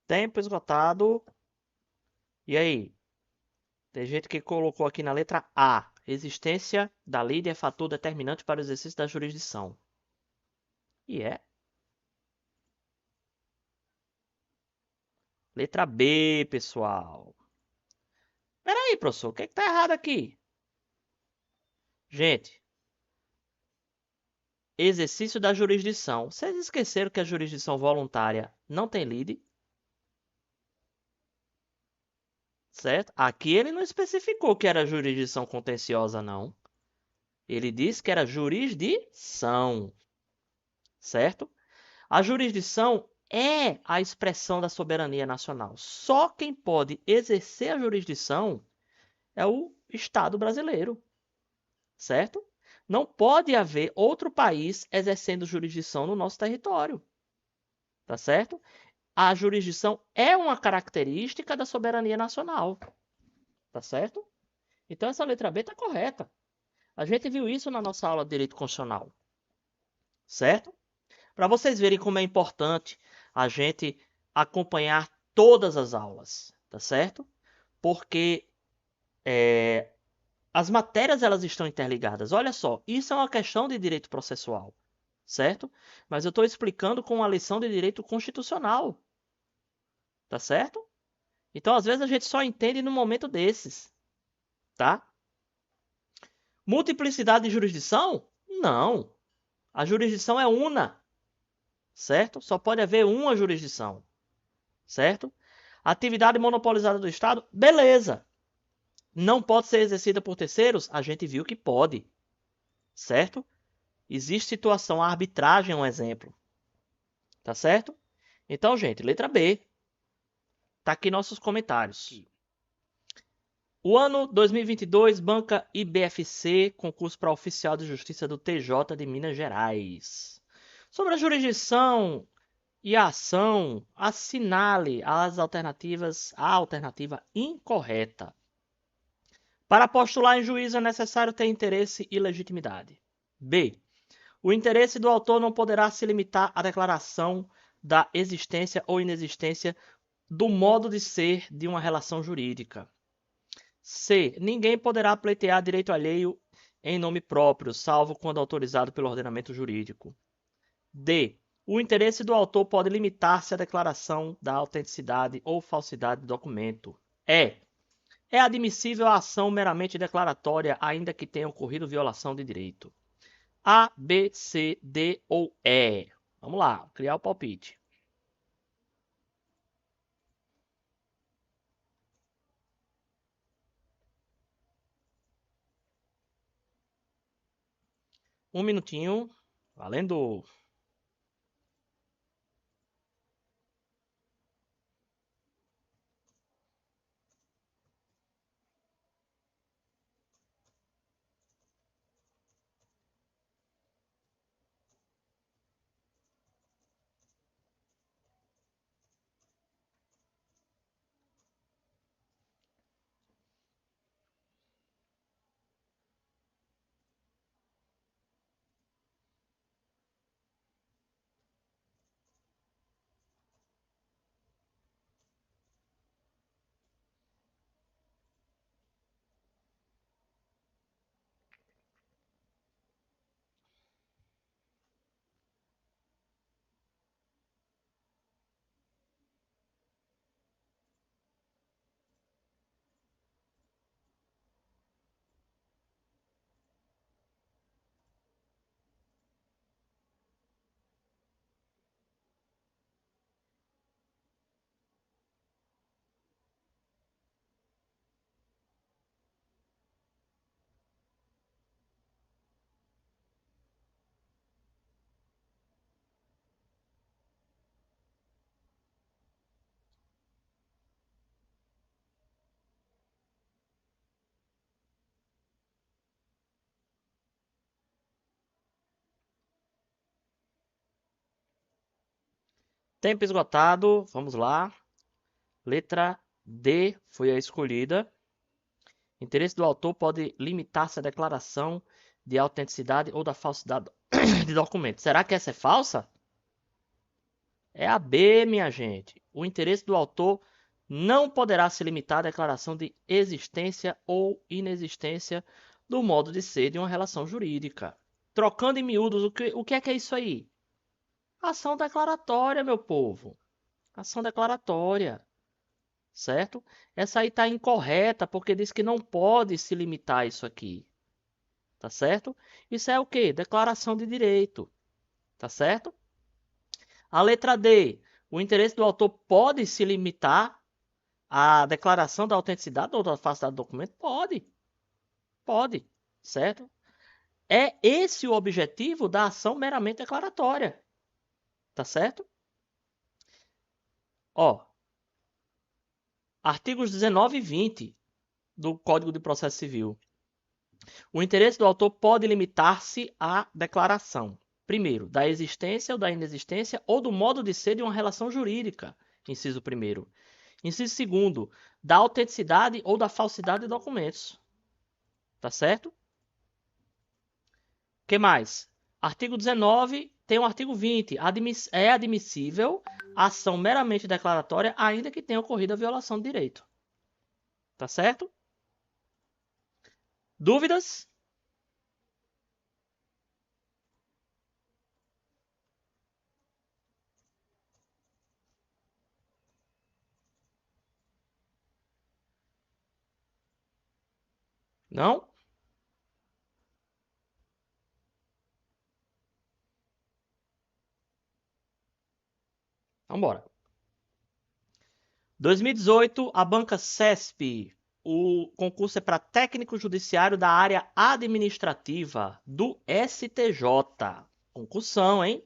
Tempo esgotado. E aí? Tem gente que colocou aqui na letra A. Existência da lide é fator determinante para o exercício da jurisdição. E é. Letra B, pessoal. Peraí, professor, o que está errado aqui? Gente, exercício da jurisdição. Vocês esqueceram que a jurisdição voluntária não tem lide? Certo? Aqui ele não especificou que era jurisdição contenciosa, não. Ele disse que era jurisdição. Certo? A jurisdição é a expressão da soberania nacional. Só quem pode exercer a jurisdição é o Estado brasileiro. Certo? Não pode haver outro país exercendo jurisdição no nosso território. Tá certo? A jurisdição é uma característica da soberania nacional. Tá certo? Então essa letra B está correta. A gente viu isso na nossa aula de direito constitucional. Certo? Para vocês verem como é importante a gente acompanhar todas as aulas, tá certo? Porque as matérias elas estão interligadas. Olha só, isso é uma questão de direito processual, certo? Mas eu estou explicando com uma lição de direito constitucional, tá certo? Então, às vezes a gente só entende no momento desses, tá? Multiplicidade de jurisdição? Não. A jurisdição é una, certo? Só pode haver uma jurisdição, certo? Atividade monopolizada do Estado? Beleza. Não pode ser exercida por terceiros? A gente viu que pode, certo? Existe situação, a arbitragem é um exemplo, tá certo? Então, gente, letra B. Tá aqui nossos comentários. O ano 2022, banca IBFC, concurso para oficial de justiça do TJ de Minas Gerais. Sobre a jurisdição e a ação, assinale as alternativas, a alternativa incorreta. Para postular em juízo é necessário ter interesse e legitimidade. B. O interesse do autor não poderá se limitar à declaração da existência ou inexistência do modo de ser de uma relação jurídica. C. Ninguém poderá pleitear direito alheio em nome próprio, salvo quando autorizado pelo ordenamento jurídico. D. O interesse do autor pode limitar-se à declaração da autenticidade ou falsidade do documento. E. É admissível a ação meramente declaratória, ainda que tenha ocorrido violação de direito. A, B, C, D ou E. Vamos lá, criar o palpite. Um minutinho. Valendo. Tempo esgotado. Vamos lá. Letra D foi a escolhida. Interesse do autor pode limitar-se à declaração de autenticidade ou da falsidade de documento. Será que essa é falsa? É a B, minha gente. O interesse do autor não poderá se limitar à declaração de existência ou inexistência do modo de ser de uma relação jurídica. Trocando em miúdos, o que é isso aí? Ação declaratória, meu povo. Ação declaratória. Certo? Essa aí está incorreta porque diz que não pode se limitar a isso aqui. Tá certo? Isso é o quê? Declaração de direito. Tá certo? A letra D. O interesse do autor pode se limitar à declaração da autenticidade ou da falsidade do documento? Pode. Pode. Certo? É esse o objetivo da ação meramente declaratória. Tá certo? Ó. Artigos 19 e 20 do Código de Processo Civil. O interesse do autor pode limitar-se à declaração, primeiro, da existência ou da inexistência ou do modo de ser de uma relação jurídica, inciso primeiro. Inciso segundo, da autenticidade ou da falsidade de documentos. Tá certo? O que mais? Artigo 19 tem o artigo 20. É admissível a ação meramente declaratória, ainda que tenha ocorrido a violação de direito. Tá certo? Dúvidas? Não? Vamos embora. 2018, a banca CESP. O concurso é para técnico judiciário da área administrativa do STJ. Concursão, hein?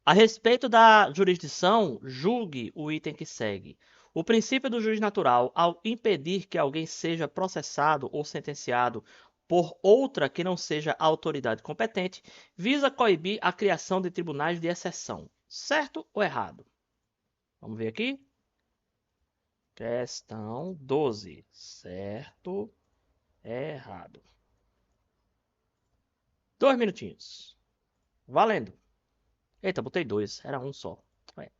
A respeito da jurisdição, julgue o item que segue. O princípio do juiz natural, ao impedir que alguém seja processado ou sentenciado por outra que não seja a autoridade competente, visa coibir a criação de tribunais de exceção. Certo ou errado? Vamos ver aqui. Questão 12. Certo, errado. 2 minutinhos. Valendo. Eita, botei 2. Era um só. Ué.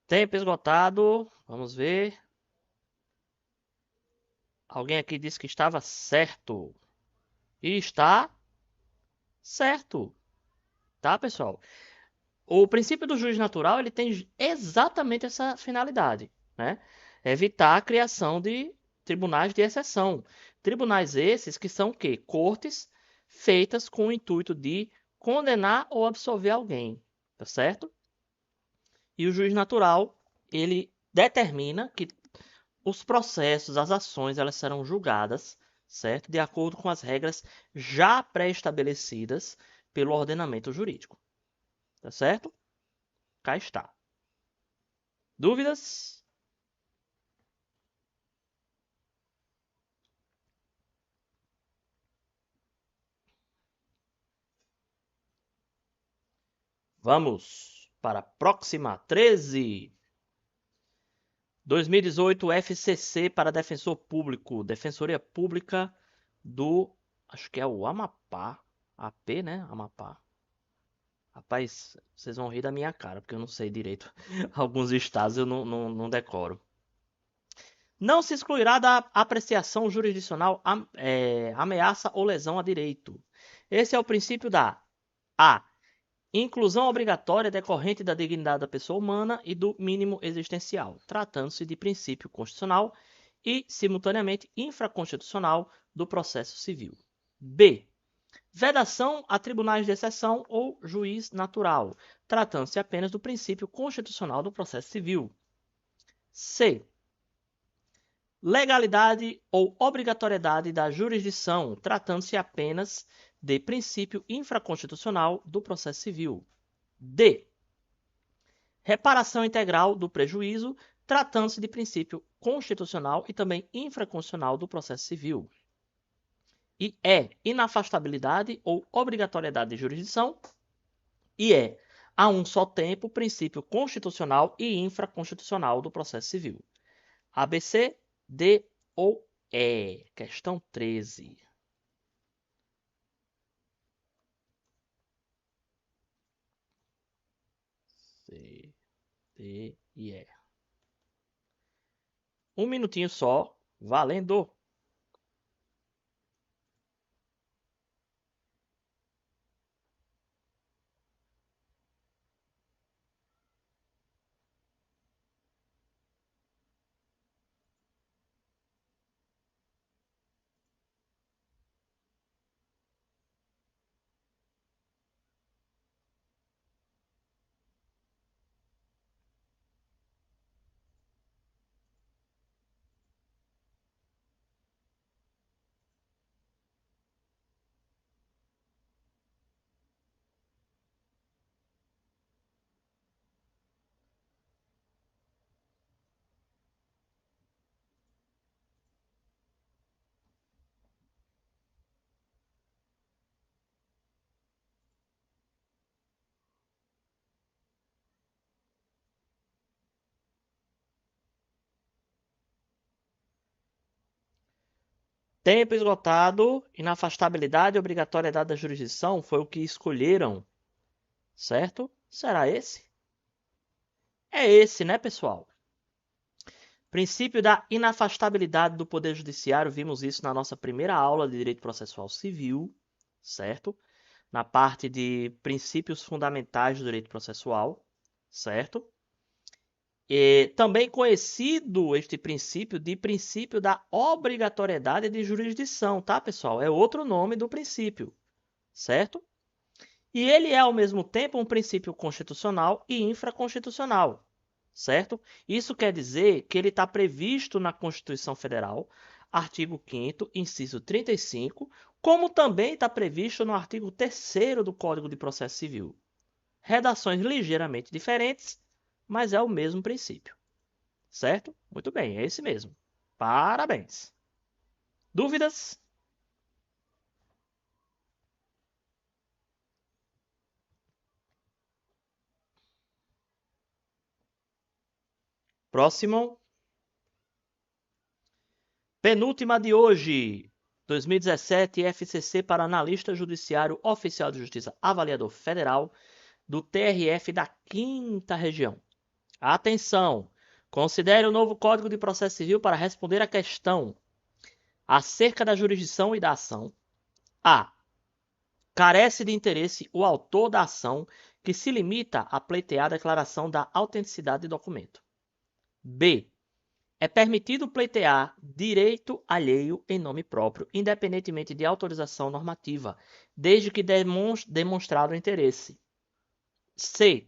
Tempo esgotado. Vamos ver. Alguém aqui disse que estava certo. E está certo. Tá, pessoal? O princípio do juiz natural ele tem exatamente essa finalidade, né? Evitar a criação de tribunais de exceção. Tribunais esses que são o quê? Cortes feitas com o intuito de condenar ou absolver alguém, tá certo? E o juiz natural, ele determina que os processos, as ações, elas serão julgadas, certo? De acordo com as regras já pré-estabelecidas pelo ordenamento jurídico, tá certo? Cá está. Dúvidas? Vamos para a próxima. 13. 2018 FCC para Defensor Público. Defensoria Pública do... Acho que é o Amapá. AP, né? Amapá. Rapaz, vocês vão rir da minha cara, porque eu não sei direito. Alguns estados eu não decoro. Não se excluirá da apreciação jurisdicional ameaça ou lesão a direito. Esse é o princípio da A. Inclusão obrigatória decorrente da dignidade da pessoa humana e do mínimo existencial, tratando-se de princípio constitucional e, simultaneamente, infraconstitucional do processo civil. B. Vedação a tribunais de exceção ou juiz natural, tratando-se apenas do princípio constitucional do processo civil. C. Legalidade ou obrigatoriedade da jurisdição, tratando-se apenas de princípio infraconstitucional do processo civil. D. Reparação integral do prejuízo, tratando-se de princípio constitucional e também infraconstitucional do processo civil. E E. Inafastabilidade ou obrigatoriedade de jurisdição. E E. A um só tempo, princípio constitucional e infraconstitucional do processo civil. ABC, D ou E. Questão 13. C, D e E. Um minutinho só, valendo. Tempo esgotado, inafastabilidade e obrigatoriedade da jurisdição foi o que escolheram, certo? Será esse? É esse, né, pessoal? Princípio da inafastabilidade do Poder Judiciário, vimos isso na nossa primeira aula de Direito Processual Civil, certo? Na parte de princípios fundamentais do direito processual, certo? E também conhecido este princípio de princípio da obrigatoriedade de jurisdição, tá, pessoal? É outro nome do princípio, certo? E ele é, ao mesmo tempo, um princípio constitucional e infraconstitucional, certo? Isso quer dizer que ele está previsto na Constituição Federal, artigo 5º, inciso 35, como também está previsto no artigo 3º do Código de Processo Civil. Redações ligeiramente diferentes, mas é o mesmo princípio, certo? Muito bem, é esse mesmo. Parabéns. Dúvidas? Próximo. Penúltima de hoje. 2017, FCC para analista judiciário oficial de justiça avaliador federal do TRF da 5ª Região. Atenção! Considere o novo Código de Processo Civil para responder à questão acerca da jurisdição e da ação. A. Carece de interesse o autor da ação que se limita a pleitear a declaração da autenticidade do documento. B. É permitido pleitear direito alheio em nome próprio, independentemente de autorização normativa, desde que demonstrado o interesse. C.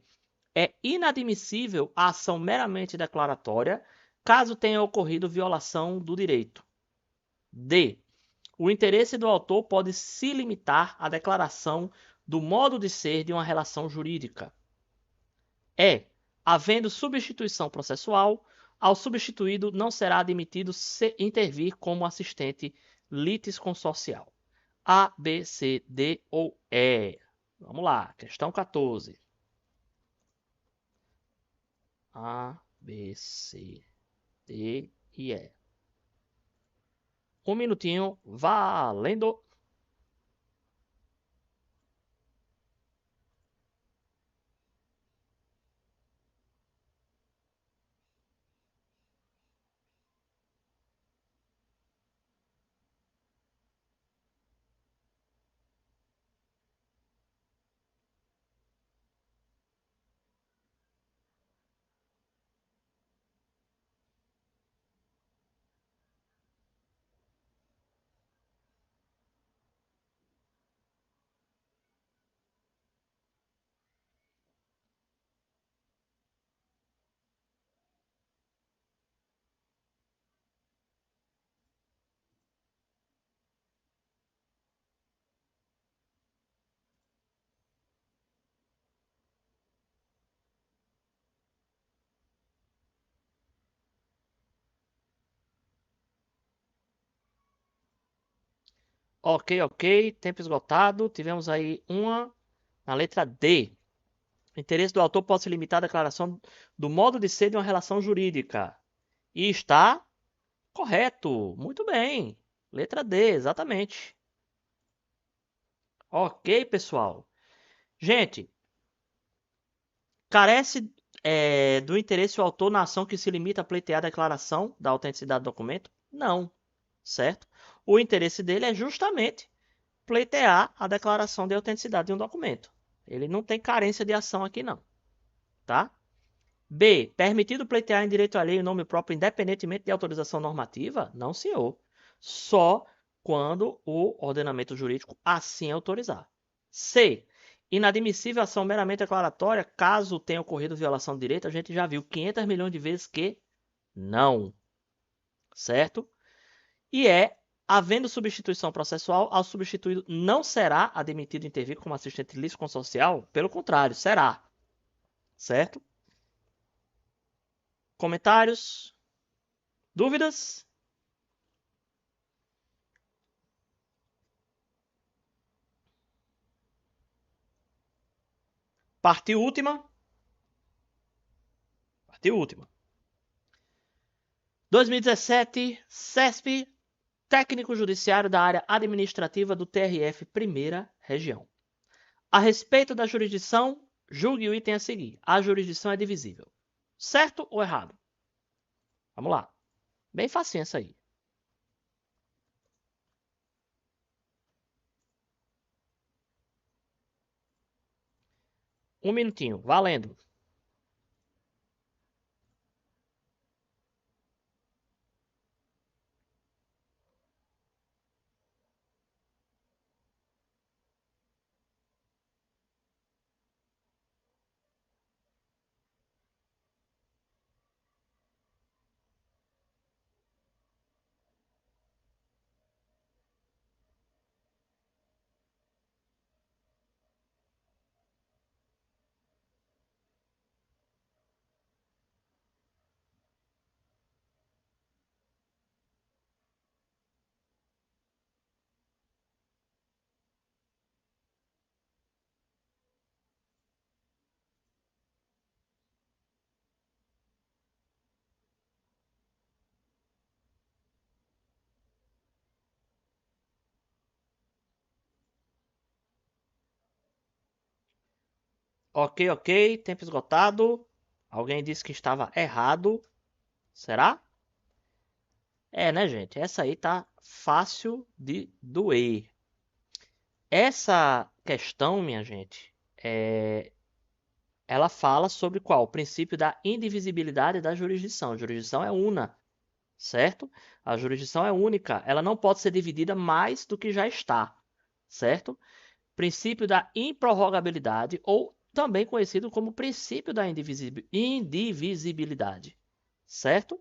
É inadmissível a ação meramente declaratória, caso tenha ocorrido violação do direito. D. O interesse do autor pode se limitar à declaração do modo de ser de uma relação jurídica. E. Havendo substituição processual, ao substituído não será admitido intervir como assistente litisconsorcial. A, B, C, D ou E. Vamos lá, questão 14. A, B, C, D e E. Um minutinho, valendo! Ok, ok, tempo esgotado. Tivemos aí uma na letra D. O interesse do autor pode se limitar à declaração do modo de ser de uma relação jurídica. E está correto. Muito bem. Letra D, exatamente. Ok, pessoal. Gente, carece do interesse o autor na ação que se limita a pleitear a declaração da autenticidade do documento? Não, certo? O interesse dele é justamente pleitear a declaração de autenticidade de um documento. Ele não tem carência de ação aqui, não. Tá? B. Permitido pleitear em direito alheio em nome próprio, independentemente de autorização normativa? Não, senhor. Só quando o ordenamento jurídico assim autorizar. C. Inadmissível ação meramente declaratória, caso tenha ocorrido violação de direito, a gente já viu 500 milhões de vezes que não. Certo? E havendo substituição processual, ao substituído não será admitido intervir como assistente litisconsorcial, pelo contrário, será. Certo? Comentários? Dúvidas? Partiu última? Partiu última. 2017, CESP técnico judiciário da área administrativa do TRF Primeira Região. A respeito da jurisdição, julgue o item a seguir. A jurisdição é divisível. Certo ou errado? Vamos lá. Bem facinho essa aí. Um minutinho, valendo. Ok, ok. Tempo esgotado. Alguém disse que estava errado. Será? É, né, gente? Essa aí tá fácil de doer. Essa questão, minha gente, ela fala sobre qual? O princípio da indivisibilidade da jurisdição. A jurisdição é una, certo? A jurisdição é única. Ela não pode ser dividida mais do que já está, certo? Princípio da improrrogabilidade, ou também conhecido como princípio da indivisibilidade, certo?